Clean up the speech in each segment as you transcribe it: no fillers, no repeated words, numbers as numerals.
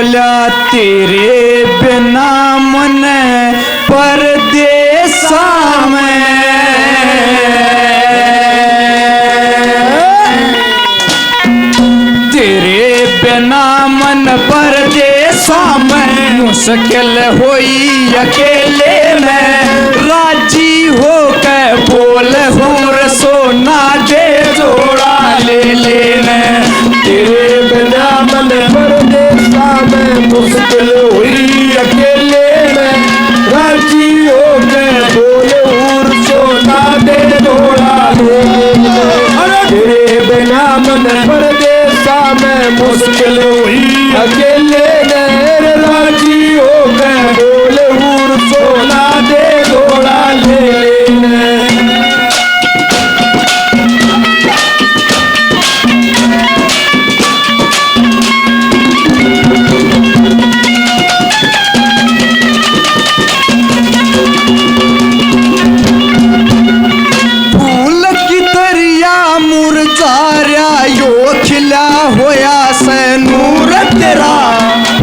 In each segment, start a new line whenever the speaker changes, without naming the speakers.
बोला तेरे बिना मन परदेसा में, तेरे बिना मन परदेसा में मुश्किल हुई अकेले में, राजी हो के बोल हूर सोना दे जोड़ा ले लेने।
तेरे बिना मन परदेसा में मुश्किल हुई अकेले में, राजी हो के बोल हूर सोना दे जोड़ा ले लेने। तेरे बिना मन परदेसा में मुश्किल हुई अकेले में, राजी हो के बोल हूर सोना दे जोड़ा ले लेने।
होया से नूर तेरा,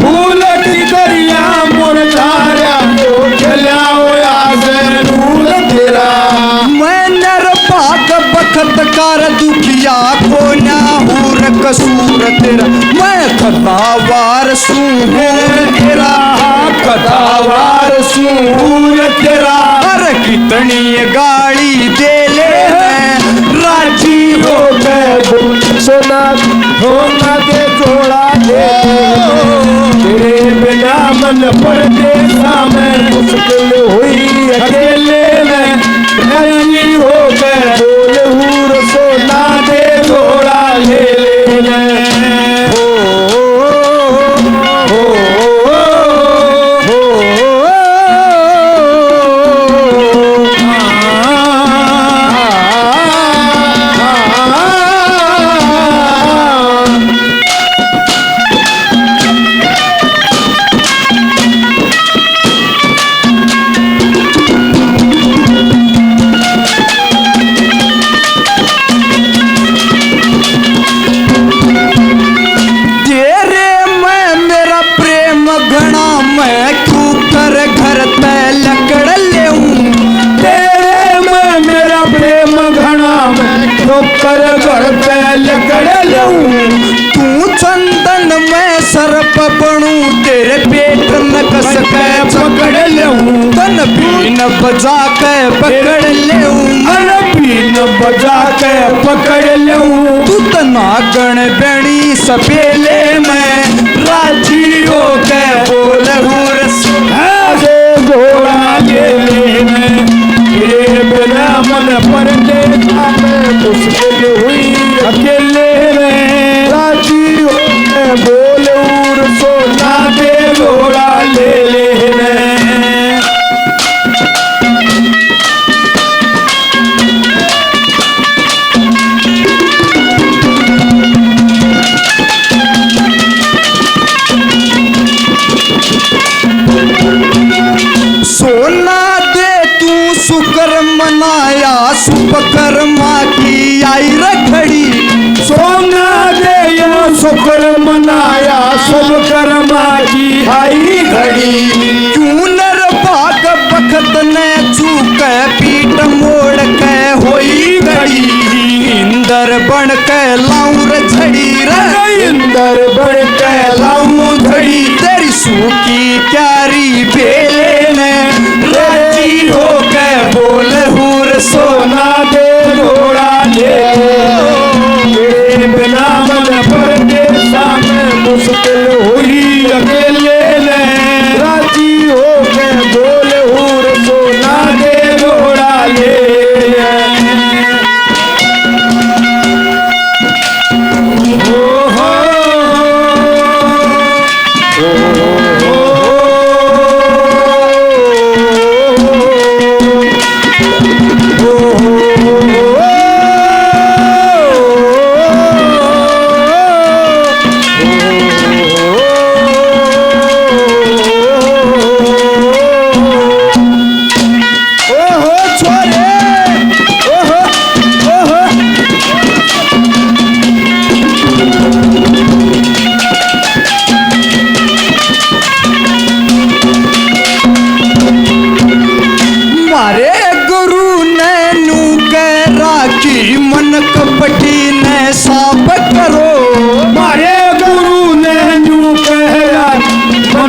फूल की दरिया मुरझाया तो खिला होया से नूर तेरा।
मैं नर पाक बखत कर दुखिया खोना हूर कसूर तेरा, मैं खतावार सूहूर तेरा,
खतावार सूहूर तेरा।
हर कितनी गाड़ी दे ले राजी हो गए
सोना होना दे जोड़ा दे। तेरे बिना मन परदेसा में मुश्किल हुई अकेले में, राजी हो गए बोल हूर सोना दे जोड़ा ले लेने। कर घर पे लकड़ लूं,
तू चंदन में सर्प बनू, तेरे पेट न कस के पकड़ लूं, तन बीन बजा के पकड़ लूं,
मन बीन बजा के पकड़ लूं।
तू तनागण बेणी सपेले में राजी हो के बोल हूर
दे जोड़ा ले लेने। तेरे बिना मन परदेसा में मुश्किल हुई अकेले में, राजी हो के बोल हूर सोना दे जोड़ा ले लेने।
सोना दे तू शुक्र मनाया शुभकर्मा की आई रखड़ी,
सोना दे या शुक्र मनाया शुभकर्मा की आई घड़ी।
क्यों नर भाग बखत ने चूक पीठ मोड़ के होई घड़ी, इंदर बन के लाऊं झड़ी रे,
इंदर बन के लाऊं झड़ी।
तेरी सूखी क्यारी बेले ने राजी हो के बोल हूर
सोना दे जोड़ा ले। तेरे बिना मन परदेसा में मुश्किल हुई अकेले में, राजी हो के बोल हूर सोना दे जोड़ा ले।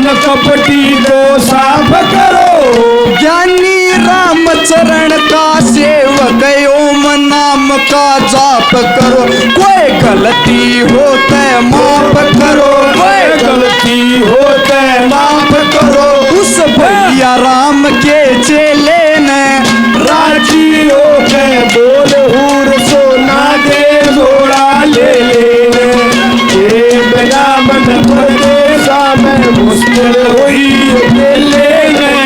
मन कपटी को साफ करो।
ज्ञानी राम चरण का सेवक ओम नाम का जाप करो। कोई गलती हो तो माफ करो,
कोई गलती हो तो माफ करो।
उस भैया राम के चेले ने
राजी हो के बोल हूर सोना दे घोड़ा ले लेने। ये बिना मन परदेसा में मुश्किल हुई अकेले में।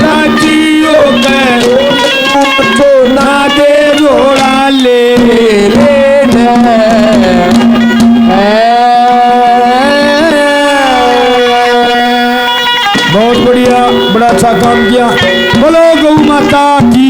राजी हो के बोल सोना दे घोड़ा ले लेने। बहुत बढ़िया, बड़ा अच्छा काम किया। बोलो गौ माता की।